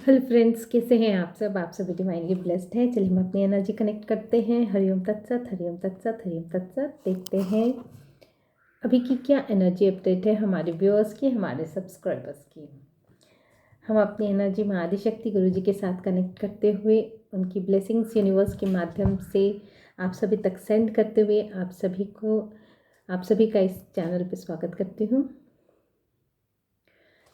Hello friends, कैसे हैं आप सब? आप सभी डिवाइनली ब्लेस्ड हैं। चलिए हम अपनी एनर्जी कनेक्ट करते हैं। हरिओम तत्सत, हरिओम तत्सत, हरिओम तत्सत। देखते हैं अभी की क्या एनर्जी अपडेट है हमारे व्यूअर्स की, हमारे सब्सक्राइबर्स की। हम अपनी एनर्जी में आदिशक्ति गुरु जी के साथ कनेक्ट करते हुए उनकी ब्लेसिंग्स यूनिवर्स के माध्यम से आप सभी तक सेंड करते हुए आप सभी का इस चैनल पर स्वागत करती हूँ।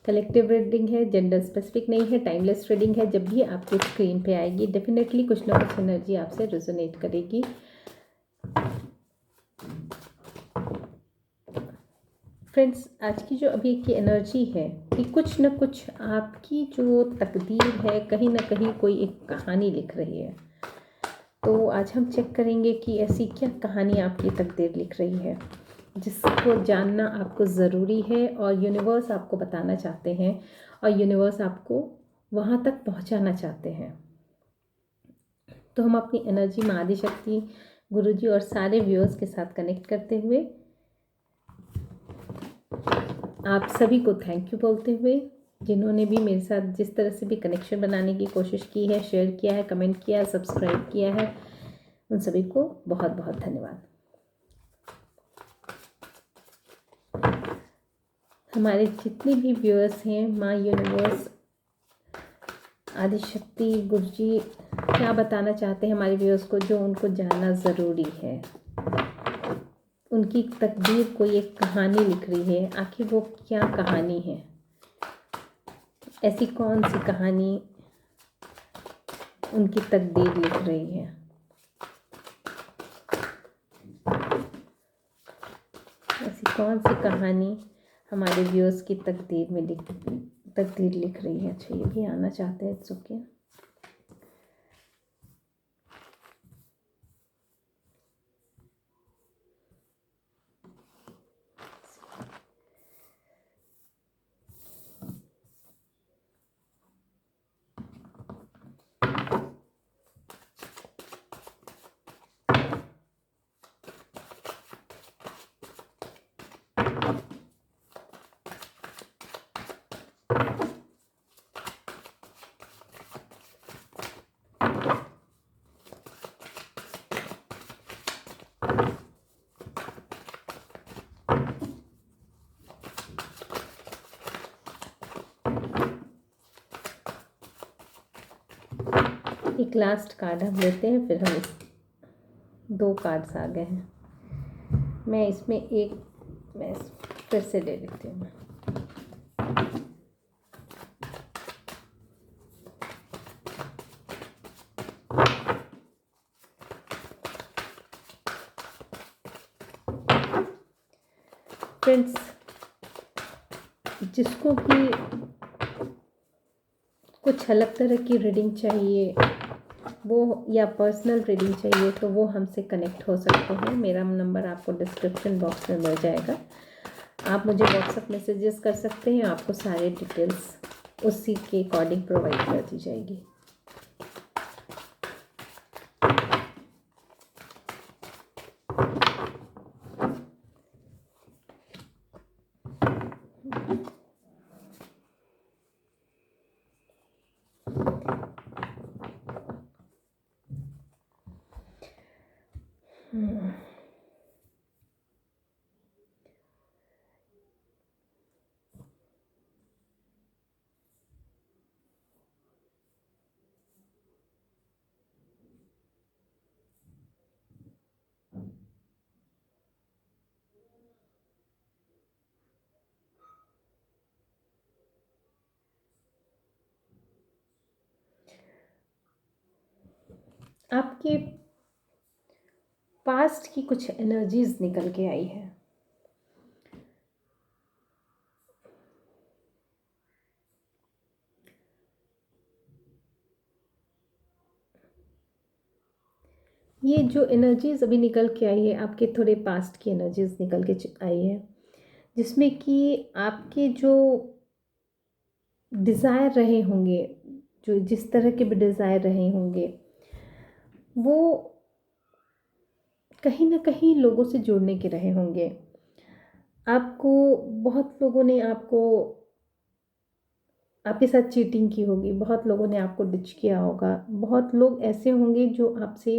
कलेक्टिव रीडिंग है, जेंडर स्पेसिफिक नहीं है, टाइमलेस रीडिंग है। जब भी आपके स्क्रीन पे आएगी डेफिनेटली कुछ ना कुछ एनर्जी आपसे रेजोनेट करेगी। फ्रेंड्स, आज की जो अभी की एनर्जी है कि कुछ न कुछ आपकी जो तकदीर है कहीं ना कहीं कोई एक कहानी लिख रही है। तो आज हम चेक करेंगे कि ऐसी क्या कहानी आपकी तकदीर लिख रही है जिसको जानना आपको ज़रूरी है और यूनिवर्स आपको बताना चाहते हैं और यूनिवर्स आपको वहाँ तक पहुँचाना चाहते हैं। तो हम अपनी एनर्जी में आदिशक्ति गुरुजी और सारे व्यूअर्स के साथ कनेक्ट करते हुए आप सभी को थैंक यू बोलते हुए, जिन्होंने भी मेरे साथ जिस तरह से भी कनेक्शन बनाने की कोशिश की है, शेयर किया है, कमेंट किया है, सब्सक्राइब किया है, उन सभी को बहुत बहुत धन्यवाद। हमारे जितने भी व्यूअर्स हैं, माँ यूनिवर्स आदिशक्ति गुरुजी क्या बताना चाहते हैं हमारे व्यूअर्स को, जो उनको जानना ज़रूरी है। उनकी तकदीर कोई एक कहानी लिख रही है, आखिर वो क्या कहानी है? ऐसी कौन सी कहानी उनकी तकदीर लिख रही है? ऐसी कौन सी कहानी हमारे व्यूअर्स की तकदीर लिख रही है? अच्छा, ये भी आना चाहते हैं, इट्स ओके। एक लास्ट कार्ड हम लेते हैं, फिर हम दो कार्ड्स आ गए हैं। मैं फिर से ले लेती हूँ। फ्रेंड्स, जिसको भी कुछ अलग तरह की रीडिंग चाहिए वो, या पर्सनल रीडिंग चाहिए, तो वो हमसे कनेक्ट हो सकते हैं। मेरा नंबर आपको डिस्क्रिप्शन बॉक्स में मिल जाएगा। आप मुझे व्हाट्सएप मैसेजेस कर सकते हैं, आपको सारे डिटेल्स उसी के अकॉर्डिंग प्रोवाइड कर दी जाएगी। आपके पास्ट की कुछ एनर्जीज निकल के आई है। ये जो एनर्जीज अभी निकल के आई है, आपके थोड़े पास्ट की एनर्जीज निकल के आई है, जिसमें कि आपके जो डिज़ायर रहे होंगे, जो जिस तरह के भी डिज़ायर रहे होंगे, वो कहीं ना कहीं लोगों से जुड़ने के रहे होंगे। आपको बहुत लोगों ने आपको आपके साथ चीटिंग की होगी, बहुत लोगों ने आपको डिच किया होगा, बहुत लोग ऐसे होंगे जो आपसे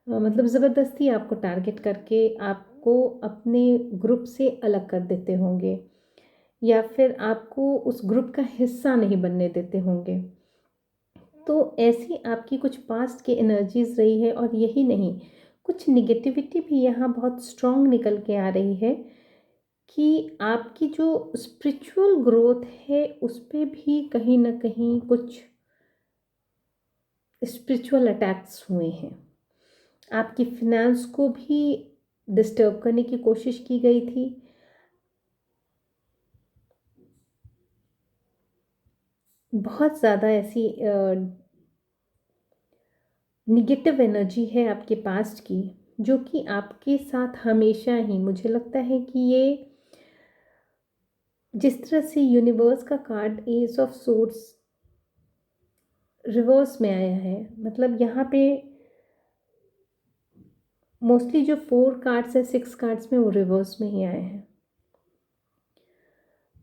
मतलब ज़बरदस्ती आपको टारगेट करके आपको अपने ग्रुप से अलग कर देते होंगे, या फिर आपको उस ग्रुप का हिस्सा नहीं बनने देते होंगे। तो ऐसी आपकी कुछ पास्ट की एनर्जीज रही है, और यही नहीं, कुछ निगेटिविटी भी यहाँ बहुत स्ट्रॉन्ग निकल के आ रही है कि आपकी जो स्पिरिचुअल ग्रोथ है उस पे भी कहीं ना कहीं कुछ स्पिरिचुअल अटैक्स हुए हैं। आपकी फिनेंस को भी डिस्टर्ब करने की कोशिश की गई थी। बहुत ज़्यादा ऐसी निगेटिव एनर्जी है आपके पास्ट की, जो कि आपके साथ हमेशा ही, मुझे लगता है कि ये जिस तरह से यूनिवर्स का card S of swords reverse में आया है, मतलब यहाँ पे मोस्टली जो 4 कार्ड्स है, 6 कार्ड्स में वो रिवर्स में ही आए हैं।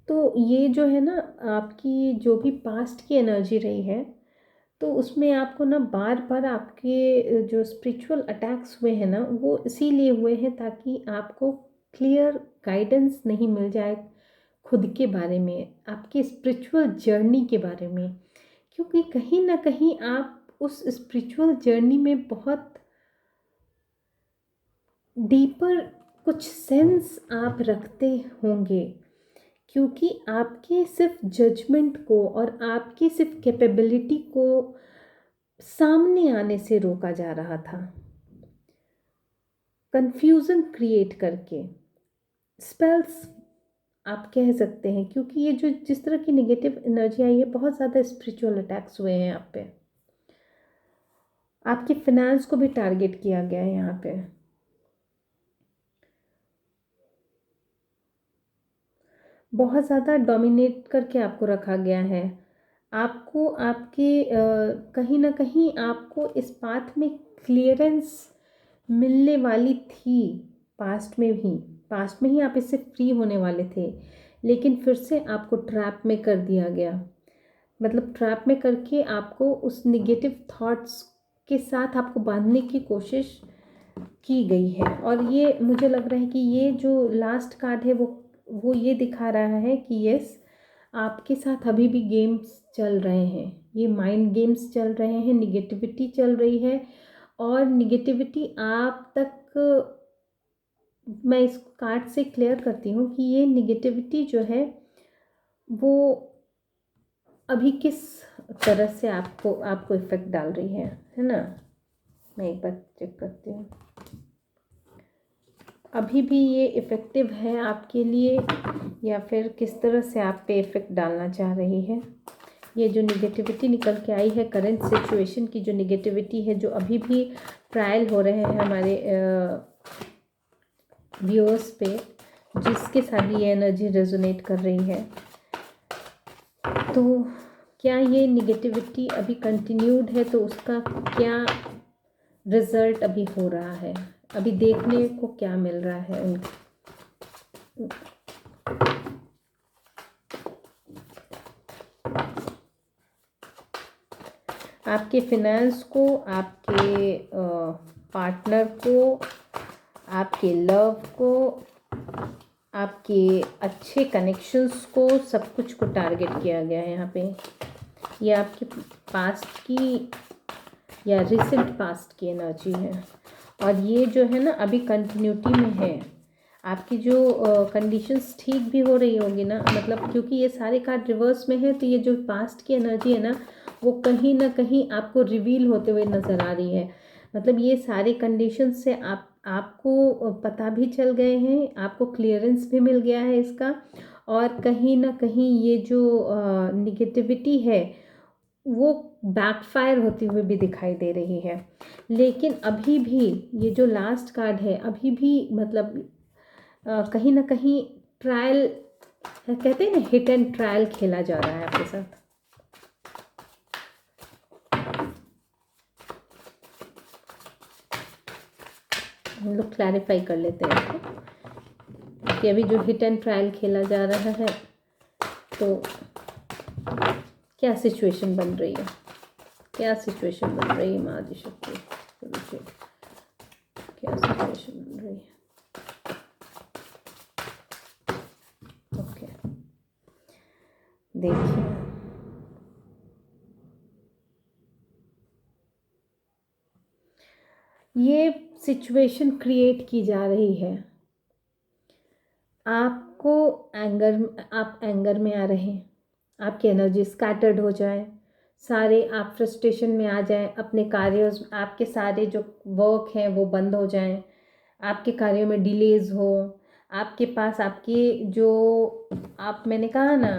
तो ये जो है ना, आपकी जो भी पास्ट की एनर्जी रही है, तो उसमें आपको ना बार बार आपके जो स्पिरिचुअल अटैक्स हुए हैं ना, वो इसीलिए हुए हैं ताकि आपको क्लियर गाइडेंस नहीं मिल जाए खुद के बारे में, आपकी स्पिरिचुअल जर्नी के बारे में। क्योंकि कहीं ना कहीं आप उस स्पिरिचुअल जर्नी में बहुत डीपर कुछ सेंस आप रखते होंगे, क्योंकि आपके सिर्फ जजमेंट को और आपकी सिर्फ कैपेबिलिटी को सामने आने से रोका जा रहा था, कंफ्यूजन क्रिएट करके, स्पेल्स आप कह सकते हैं। क्योंकि ये जो जिस तरह की नेगेटिव एनर्जी आई है, बहुत ज़्यादा स्पिरिचुअल अटैक्स हुए हैं आप पे। आपके फिनेंस को भी टारगेट किया गया है यहाँ पे। बहुत ज़्यादा डोमिनेट करके आपको रखा गया है। आपको आपके कहीं ना कहीं आपको इस बात में क्लियरेंस मिलने वाली थी, पास्ट में भी, पास्ट में ही आप इससे फ्री होने वाले थे, लेकिन फिर से आपको ट्रैप में कर दिया गया। मतलब ट्रैप में करके आपको उस निगेटिव थॉट्स के साथ आपको बांधने की कोशिश की गई है। और ये मुझे लग रहा है कि ये जो लास्ट कार्ड है वो ये दिखा रहा है कि यस, आपके साथ अभी भी गेम्स चल रहे हैं, ये माइंड गेम्स चल रहे हैं, निगेटिविटी चल रही है। और निगेटिविटी आप तक, मैं इस कार्ड से क्लियर करती हूँ कि ये निगेटिविटी जो है वो अभी किस तरह से आपको आपको इफ़ेक्ट डाल रही है ना। मैं एक बार चेक करती हूँ, अभी भी ये इफ़ेक्टिव है आपके लिए, या फिर किस तरह से आप पे इफ़ेक्ट डालना चाह रही है। ये जो निगेटिविटी निकल के आई है, करंट सिचुएशन की जो निगेटिविटी है, जो अभी भी ट्रायल हो रहे हैं हमारे व्यूअर्स पे, जिसके साथ ये एनर्जी रेजोनेट कर रही है, तो क्या ये निगेटिविटी अभी कंटिन्यूड है, तो उसका क्या रिजल्ट अभी हो रहा है, अभी देखने को क्या मिल रहा है उनका। आपके फिनेंस को, आपके पार्टनर को, आपके लव को, आपके अच्छे कनेक्शंस को, सब कुछ को टारगेट किया गया है यहाँ पे। ये आपके पास्ट की या रिसेंट पास्ट की एनर्जी है, और ये जो है ना अभी कंटिन्यूटी में है। आपकी जो कंडीशंस ठीक भी हो रही होंगी ना, मतलब क्योंकि ये सारे कार्ड रिवर्स में है, तो ये जो पास्ट की एनर्जी है ना, वो कहीं ना कहीं आपको रिवील होते हुए नज़र आ रही है। मतलब ये सारे कंडीशंस से आपको पता भी चल गए हैं, आपको क्लियरेंस भी मिल गया है इसका। और कहीं ना कहीं ये जो निगेटिविटी है वो बैकफायर होती हुई भी दिखाई दे रही है। लेकिन अभी भी ये जो लास्ट कार्ड है, अभी भी मतलब कहीं ना कहीं ट्रायल, कहते हैं ना, हिट एंड ट्रायल खेला जा रहा है आपके साथ। हम लोग क्लैरिफाई कर लेते हैं इसको कि अभी जो हिट एंड ट्रायल खेला जा रहा है, तो क्या सिचुएशन बन रही है, क्या सिचुएशन बन रही है माँ आदिशक्ति, क्या सिचुएशन बन रही है। ओके, देखिए ये सिचुएशन क्रिएट की जा रही है, आपको आप एंगर में आ रहे हैं, आपकी एनर्जी स्कैटर्ड हो जाए, सारे आप फ्रस्ट्रेशन में आ जाएं, अपने कार्यों, आपके सारे जो वर्क हैं वो बंद हो जाएं, आपके कार्यों में डिलेज हो, आपके पास आपकी जो मैंने कहा ना,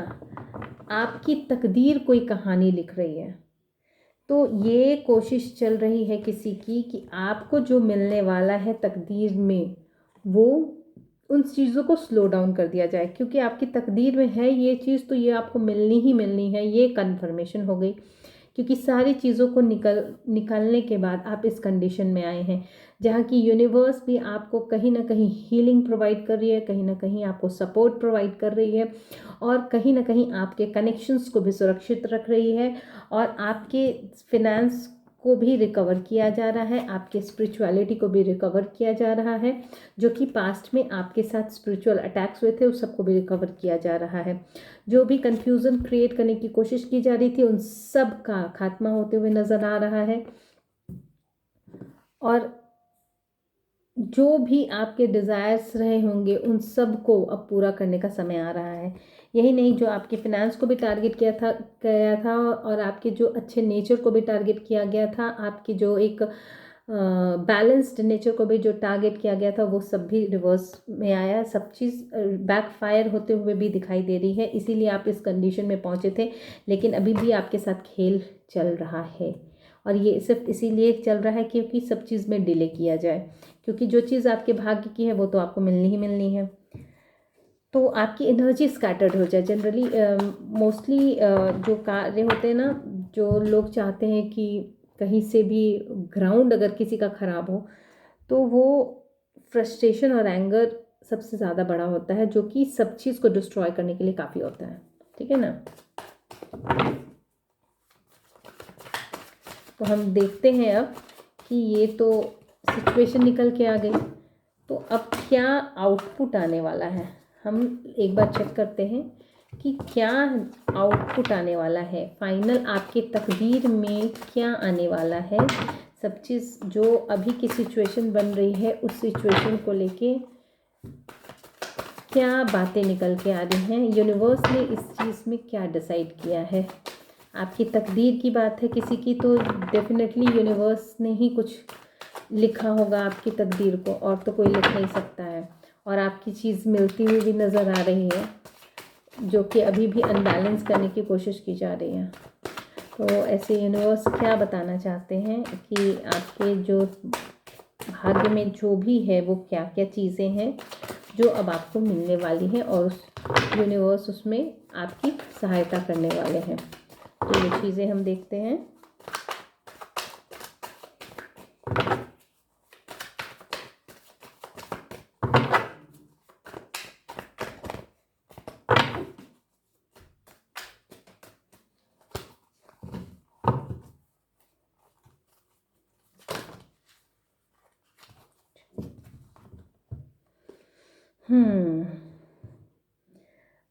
आपकी तकदीर कोई कहानी लिख रही है। तो ये कोशिश चल रही है किसी की कि आपको जो मिलने वाला है तकदीर में, वो उन चीज़ों को स्लो डाउन कर दिया जाए, क्योंकि आपकी तकदीर में है ये चीज़, तो ये आपको मिलनी ही मिलनी है, ये कन्फर्मेशन हो गई। क्योंकि सारी चीज़ों को निकालने के बाद आप इस कंडीशन में आए हैं जहाँ की यूनिवर्स भी आपको कहीं ना कहीं हीलिंग प्रोवाइड कर रही है, कहीं ना कहीं आपको सपोर्ट प्रोवाइड कर रही है, और कहीं ना कहीं आपके कनेक्शंस को भी सुरक्षित रख रही है, और आपके फिनेंस को भी रिकवर किया जा रहा है, आपके स्पिरिचुअलिटी को भी रिकवर किया जा रहा है, जो कि पास्ट में आपके साथ स्पिरिचुअल अटैक्स हुए थे उस सबको भी रिकवर किया जा रहा है। जो भी कंफ्यूजन क्रिएट करने की कोशिश की जा रही थी उन सब का खात्मा होते हुए नजर आ रहा है, और जो भी आपके डिज़ायर्स रहे होंगे उन सब को अब पूरा करने का समय आ रहा है। यही नहीं, जो आपके फिनेंस को भी टारगेट किया था और आपके जो अच्छे नेचर को भी टारगेट किया गया था, आपकी जो एक बैलेंस्ड नेचर को भी जो टारगेट किया गया था, वो सब भी रिवर्स में आया, सब चीज़ बैकफायर होते हुए भी दिखाई दे रही है। इसीलिए आप इस कंडीशन में पहुंचे थे, लेकिन अभी भी आपके साथ खेल चल रहा है, और ये सिर्फ इसीलिए चल रहा है क्योंकि सब चीज़ में डिले किया जाए, क्योंकि जो चीज़ आपके भाग्य की है वो तो आपको मिलनी ही मिलनी है। तो आपकी एनर्जी स्कैटर्ड हो जाए। जनरली मोस्टली जो कार्य होते हैं ना, जो लोग चाहते हैं कि कहीं से भी ग्राउंड अगर किसी का ख़राब हो, तो वो फ्रस्ट्रेशन और एंगर सबसे ज़्यादा बड़ा होता है, जो कि सब चीज़ को डिस्ट्रॉय करने के लिए काफ़ी होता है। ठीक है ना। तो हम देखते हैं अब कि ये तो सिचुएशन निकल के आ गई, तो अब क्या आउटपुट आने वाला है, हम एक बार चेक करते हैं कि क्या आउटपुट आने वाला है, फाइनल आपकी तकदीर में क्या आने वाला है। सब चीज़ जो अभी की सिचुएशन बन रही है उस सिचुएशन को लेके क्या बातें निकल के आ रही हैं, यूनिवर्स ने इस चीज़ में क्या डिसाइड किया है। आपकी तकदीर की बात है किसी की, तो डेफिनेटली यूनिवर्स ने ही कुछ लिखा होगा आपकी तकदीर को, और तो कोई लिख नहीं सकता है। और आपकी चीज़ मिलती हुई भी नज़र आ रही है, जो कि अभी भी अनबैलेंस करने की कोशिश की जा रही है। तो ऐसे यूनिवर्स क्या बताना चाहते हैं कि आपके जो भाग्य में जो भी है वो क्या क्या चीज़ें हैं जो अब आपको मिलने वाली हैं, और उस यूनिवर्स उसमें आपकी सहायता करने वाले हैं। तो ये चीज़ें हम देखते हैं।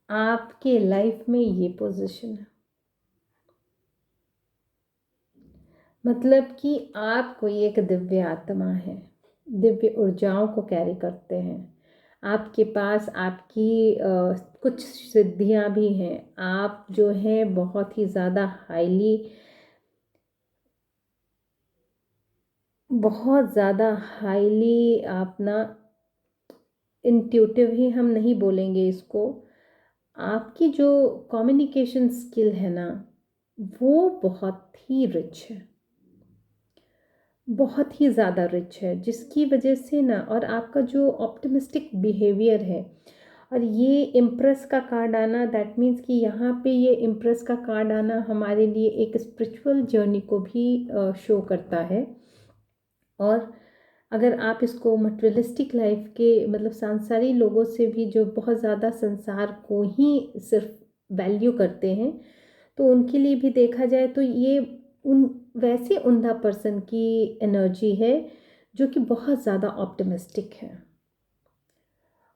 आपके लाइफ में ये पोजीशन है, मतलब कि आप कोई एक दिव्य आत्मा है, दिव्य ऊर्जाओं को कैरी करते हैं, आपके पास आपकी कुछ सिद्धियां भी हैं, आप जो है बहुत ही ज़्यादा बहुत ज़्यादा हाईली आप ना इंट्यूटिव ही हम नहीं बोलेंगे इसको, आपकी जो कम्युनिकेशन स्किल है ना वो बहुत ही रिच है, बहुत ही ज़्यादा रिच है, जिसकी वजह से ना, और आपका जो ऑप्टिमिस्टिक बिहेवियर है, और ये इम्प्रेस का कार्ड आना, दैट मीन्स कि यहाँ पे ये इम्प्रेस का कार्ड आना हमारे लिए एक स्पिरिचुअल जर्नी को भी शो करता है। और अगर आप इसको मटेरियलिस्टिक लाइफ के मतलब सांसारिक लोगों से भी जो बहुत ज़्यादा संसार को ही सिर्फ वैल्यू करते हैं, तो उनके लिए भी देखा जाए तो ये उन वैसे उन्दा पर्सन की एनर्जी है जो कि बहुत ज़्यादा ऑप्टिमिस्टिक है,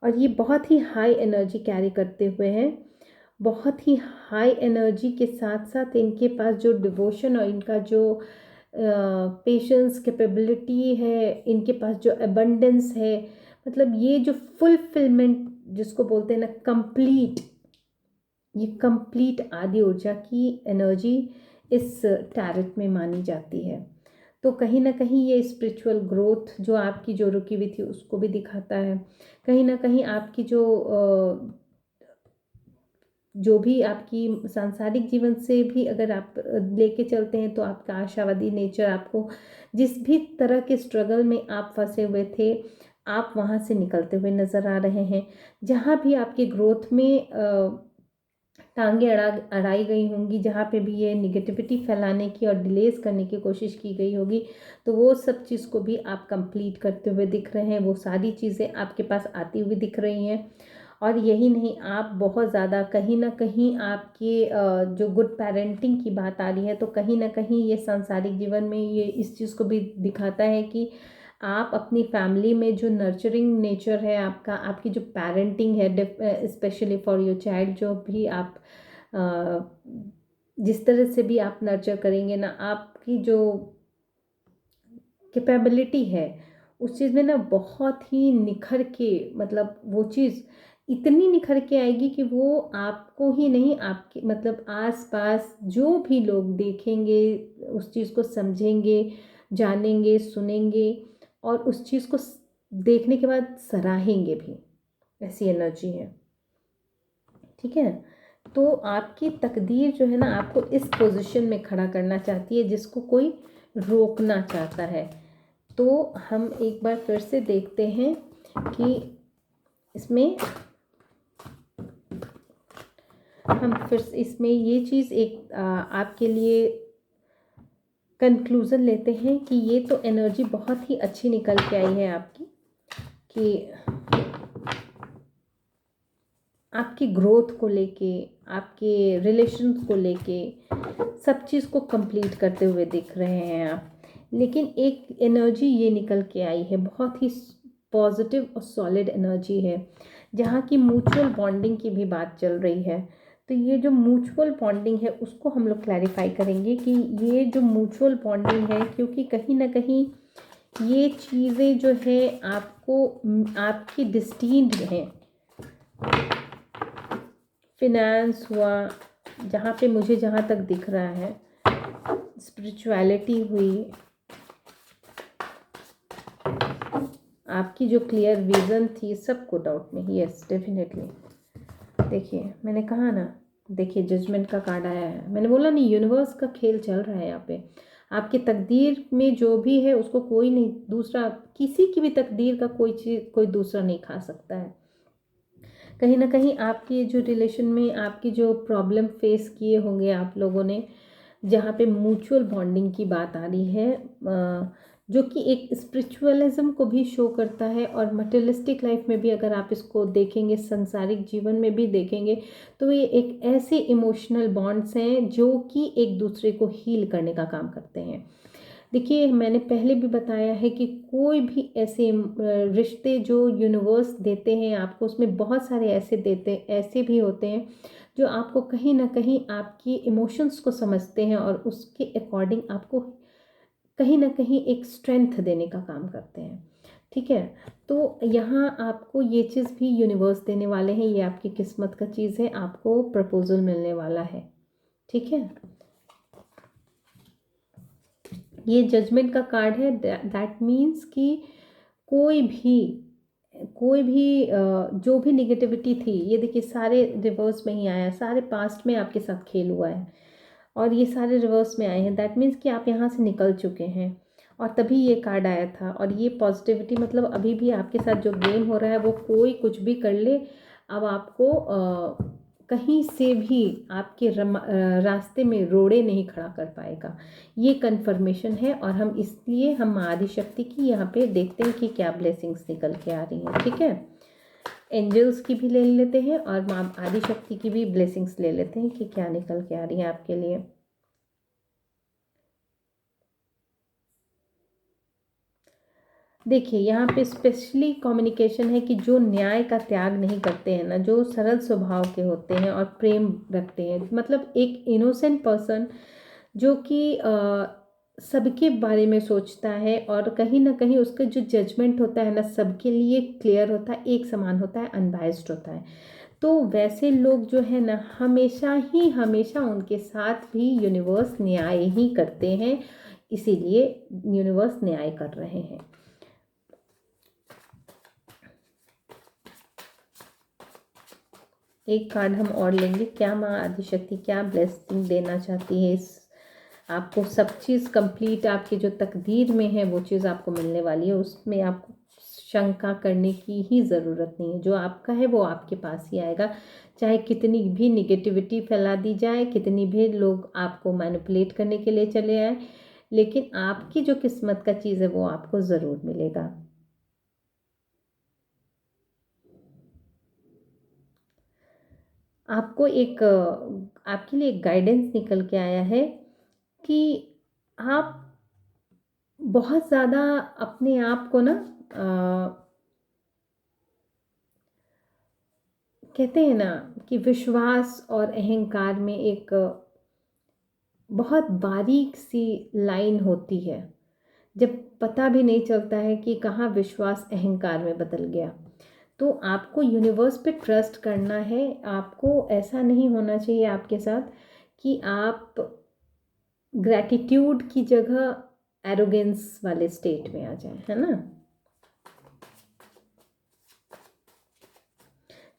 और ये बहुत ही हाई एनर्जी कैरी करते हुए हैं। बहुत ही हाई एनर्जी के साथ साथ इनके पास जो डिवोशन और इनका जो पेशेंस कैपेबिलिटी है, इनके पास जो अबंडेंस है, मतलब ये जो फुलफिलमेंट जिसको बोलते हैं ना, कंप्लीट, ये कंप्लीट आदि ऊर्जा की एनर्जी इस टैरेट में मानी जाती है। तो कहीं ना कहीं ये स्पिरिचुअल ग्रोथ जो आपकी जो रुकी हुई थी उसको भी दिखाता है। कहीं ना कहीं आपकी जो भी आपकी सांसारिक जीवन से भी अगर आप लेके चलते हैं तो आपका आशावादी नेचर, आपको जिस भी तरह के स्ट्रगल में आप फंसे हुए थे, आप वहाँ से निकलते हुए नज़र आ रहे हैं। जहाँ भी आपकी ग्रोथ में टांगे अड़ाई गई होंगी, जहाँ पे भी ये निगेटिविटी फैलाने की और डिलेज करने की कोशिश की गई होगी, तो वो सब चीज़ को भी आप कंप्लीट करते हुए दिख रहे हैं। वो सारी चीज़ें आपके पास आती हुई दिख रही हैं। और यही नहीं, आप बहुत ज़्यादा कहीं ना कहीं आपके जो गुड पेरेंटिंग की बात आ रही है, तो कहीं ना कहीं ये सांसारिक जीवन में ये इस चीज़ को भी दिखाता है कि आप अपनी फैमिली में जो नर्चरिंग नेचर है आपका, आपकी जो पेरेंटिंग है, स्पेशली फॉर योर चाइल्ड, जो भी आप जिस तरह से भी आप नर्चर करेंगे ना, आपकी जो कैपेबिलिटी है उस चीज़ में ना बहुत ही निखर के, मतलब वो चीज़ इतनी निखर के आएगी कि वो आपको ही नहीं, आपके मतलब आसपास जो भी लोग देखेंगे उस चीज़ को समझेंगे, जानेंगे, सुनेंगे, और उस चीज़ को देखने के बाद सराहेंगे भी। ऐसी एनर्जी है, ठीक है। तो आपकी तकदीर जो है ना, आपको इस पोजीशन में खड़ा करना चाहती है जिसको कोई रोकना चाहता है। तो हम एक बार फिर से देखते हैं कि इसमें हम फिर इसमें ये चीज़ एक आपके लिए कंक्लूज़न लेते हैं कि ये तो एनर्जी बहुत ही अच्छी निकल के आई है आपकी, कि आपकी ग्रोथ को लेके, आपके रिलेशंस को लेके सब चीज़ को कंप्लीट करते हुए दिख रहे हैं आप। लेकिन एक एनर्जी ये निकल के आई है, बहुत ही पॉजिटिव और सॉलिड एनर्जी है, जहाँ की म्यूचुअल बॉन्डिंग की भी बात चल रही है। तो ये जो म्यूचुअल बॉन्डिंग है उसको हम लोग क्लैरिफाई करेंगे कि ये जो म्यूचुअल बॉन्डिंग है, क्योंकि कहीं ना कहीं ये चीज़ें जो है आपको आपकी डिस्टीन्ड हैं। फिनेंस हुआ, जहाँ पे मुझे जहाँ तक दिख रहा है, स्पिरिचुअलिटी हुई, आपकी जो क्लियर विज़न थी, सबको डाउट में, यस डेफिनेटली। देखिए मैंने कहा ना, देखिए जजमेंट का कार्ड आया है, मैंने बोला नहीं, यूनिवर्स का खेल चल रहा है यहाँ पे। आपकी तकदीर में जो भी है उसको कोई नहीं, दूसरा किसी की भी तकदीर का कोई चीज़ कोई दूसरा नहीं खा सकता है। कहीं ना कहीं आपकी जो रिलेशन में आपकी जो प्रॉब्लम फेस किए होंगे आप लोगों ने, जहाँ पे म्यूचुअल बॉन्डिंग की बात आ रही है, जो कि एक स्पिरिचुअलिज्म को भी शो करता है, और मटेरियलिस्टिक लाइफ में भी अगर आप इसको देखेंगे, संसारिक जीवन में भी देखेंगे, तो ये एक ऐसे इमोशनल बॉन्ड्स हैं जो कि एक दूसरे को हील करने का काम करते हैं। देखिए मैंने पहले भी बताया है कि कोई भी ऐसे रिश्ते जो यूनिवर्स देते हैं आपको, उसमें बहुत सारे ऐसे भी होते हैं जो आपको कहीं ना कहीं आपकी इमोशंस को समझते हैं और उसके अकॉर्डिंग आपको कहीं ना कहीं एक स्ट्रेंथ देने का काम करते हैं, ठीक है। तो यहाँ आपको ये चीज़ भी यूनिवर्स देने वाले हैं, ये आपकी किस्मत का चीज़ है, आपको प्रपोजल मिलने वाला है, ठीक है। ये जजमेंट का कार्ड है, दैट मीन्स कि कोई भी जो भी निगेटिविटी थी, ये देखिए सारे रिवर्स में ही आया, सारे पास्ट में आपके साथ खेल हुआ है और ये सारे रिवर्स में आए हैं। दैट मीन्स कि आप यहाँ से निकल चुके हैं और तभी ये कार्ड आया था। और ये पॉजिटिविटी मतलब अभी भी आपके साथ जो गेम हो रहा है वो कोई कुछ भी कर ले, अब आपको कहीं से भी आपके रास्ते में रोड़े नहीं खड़ा कर पाएगा, ये कन्फर्मेशन है। और हम इसलिए हम आदिशक्ति की यहाँ पे देखते हैं कि क्या ब्लेसिंग्स निकल के आ रही हैं, ठीक है। एंजल्स की भी ले लेते हैं और माँ आदि शक्ति की भी ब्लेसिंग्स ले लेते हैं कि क्या निकल के आ रही है आपके लिए। देखिए यहाँ पे स्पेशली कम्युनिकेशन है कि जो न्याय का त्याग नहीं करते हैं ना, जो सरल स्वभाव के होते हैं और प्रेम रखते हैं, मतलब एक इनोसेंट पर्सन जो कि सबके बारे में सोचता है और कहीं ना कहीं उसका जो जजमेंट होता है ना सबके लिए क्लियर होता है, एक समान होता है, अनबायस्ड होता है। तो वैसे लोग जो है ना हमेशा उनके साथ भी यूनिवर्स न्याय ही करते हैं, इसीलिए यूनिवर्स न्याय कर रहे हैं। एक कार्ड हम और लेंगे। क्या माँ आदिशक्ति क्या ब्लेसिंग देना चाहती है? इस आपको सब चीज़ कंप्लीट आपकी जो तकदीर में है वो चीज़ आपको मिलने वाली है, उसमें आपको शंका करने की ही ज़रूरत नहीं है। जो आपका है वो आपके पास ही आएगा, चाहे कितनी भी निगेटिविटी फैला दी जाए, कितनी भी लोग आपको मैनिपुलेट करने के लिए चले आए, लेकिन आपकी जो किस्मत का चीज़ है वो आपको ज़रूर मिलेगा। आपको एक आपके लिए एक गाइडेंस निकल के आया है कि आप बहुत ज़्यादा अपने आप को ना कहते हैं ना कि विश्वास और अहंकार में एक बहुत बारीक सी लाइन होती है, जब पता भी नहीं चलता है कि कहाँ विश्वास अहंकार में बदल गया। तो आपको यूनिवर्स पे ट्रस्ट करना है। आपको ऐसा नहीं होना चाहिए आपके साथ कि आप ग्रैटिट्यूड की जगह एरोगेंस वाले स्टेट में आ जाए, है ना।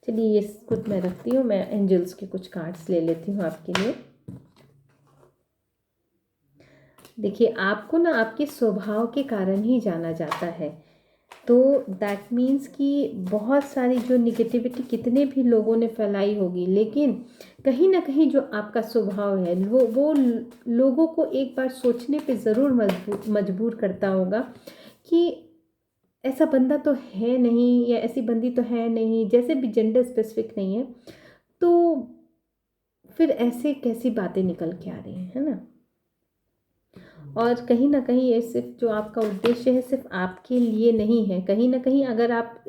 चलिए ये कुछ मैं रखती हूँ, मैं एंजल्स के कुछ कार्ड्स ले लेती हूँ आपके लिए। देखिए आपको ना आपके स्वभाव के कारण ही जाना जाता है, तो दैट मीन्स कि बहुत सारी जो निगेटिविटी कितने भी लोगों ने फैलाई होगी, लेकिन कहीं ना कहीं जो आपका स्वभाव है वो लोगों को एक बार सोचने पे ज़रूर मजबूर करता होगा कि ऐसा बंदा तो है नहीं या ऐसी बंदी तो है नहीं, जैसे भी जेंडर स्पेसिफिक नहीं है, तो फिर ऐसे कैसी बातें निकल के आ रही हैं, है ना। और कहीं ना कहीं ये सिर्फ जो आपका उद्देश्य है सिर्फ आपके लिए नहीं है। कहीं ना कहीं अगर आप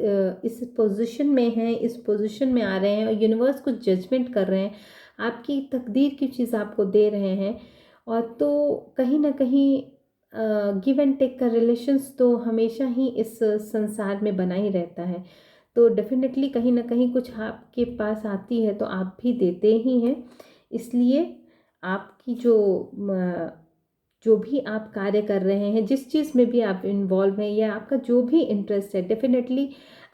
इस पोजीशन में हैं, इस पोजीशन में आ रहे हैं और यूनिवर्स को जजमेंट कर रहे हैं, आपकी तकदीर की चीज़ आपको दे रहे हैं, और तो कहीं ना कहीं गिव एंड टेक का रिलेशंस तो हमेशा ही इस संसार में बना ही रहता है। तो डेफिनेटली कहीं ना कहीं कुछ आपके पास आती है तो आप भी देते ही हैं। इसलिए आपकी जो भी आप कार्य कर रहे हैं, जिस चीज़ में भी आप इन्वॉल्व हैं या आपका जो भी इंटरेस्ट है, डेफिनेटली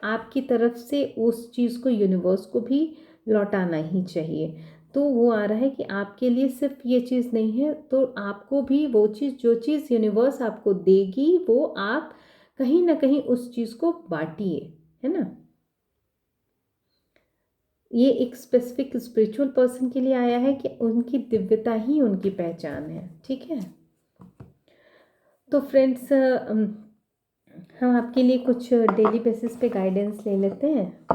आपकी तरफ से उस चीज़ को यूनिवर्स को भी लौटाना ही चाहिए। तो वो आ रहा है कि आपके लिए सिर्फ ये चीज़ नहीं है, तो आपको भी वो चीज़, जो चीज़ यूनिवर्स आपको देगी वो आप कहीं ना कहीं उस चीज़ को बांटिए, है ना। ये एक स्पेसिफिक स्पिरिचुअल पर्सन के लिए आया है कि उनकी दिव्यता ही उनकी पहचान है, ठीक है। तो फ्रेंड्स हम आपके लिए कुछ डेली बेसिस पे गाइडेंस ले लेते हैं।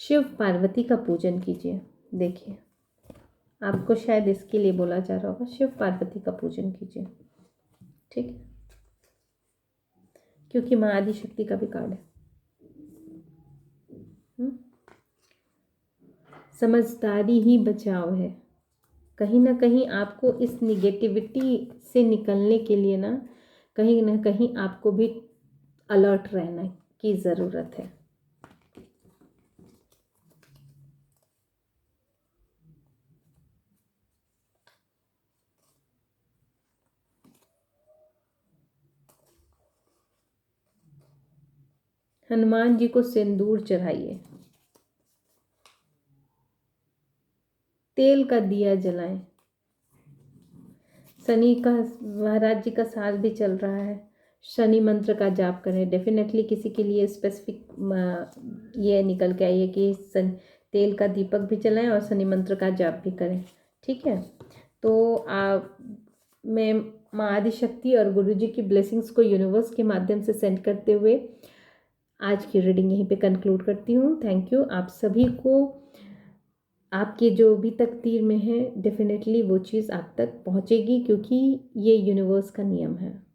शिव पार्वती का पूजन कीजिए। देखिए आपको शायद इसके लिए बोला जा रहा होगा, शिव पार्वती का पूजन कीजिए, ठीक है, क्योंकि माँ आदि शक्ति का भी कार्ड है। समझदारी ही बचाव है। कहीं ना कहीं आपको इस निगेटिविटी से निकलने के लिए ना कहीं आपको भी अलर्ट रहने की ज़रूरत है। हनुमान जी को सिंदूर चढ़ाइए, तेल का दिया जलाएं। शनि का, महाराज जी का साल भी चल रहा है, शनि मंत्र का जाप करें। डेफिनेटली किसी के लिए स्पेसिफिक ये निकल के आई है कि तेल का दीपक भी जलाएं और शनि मंत्र का जाप भी करें, ठीक है। तो मैं माँ आदिशक्ति और गुरु जी की ब्लेसिंग्स को यूनिवर्स के माध्यम से सेंड करते हुए आज की रीडिंग यहीं पे कंक्लूड करती हूँ। थैंक यू आप सभी को। आपके जो भी तकदीर में है डेफिनेटली वो चीज़ आप तक पहुँचेगी, क्योंकि ये यूनिवर्स का नियम है।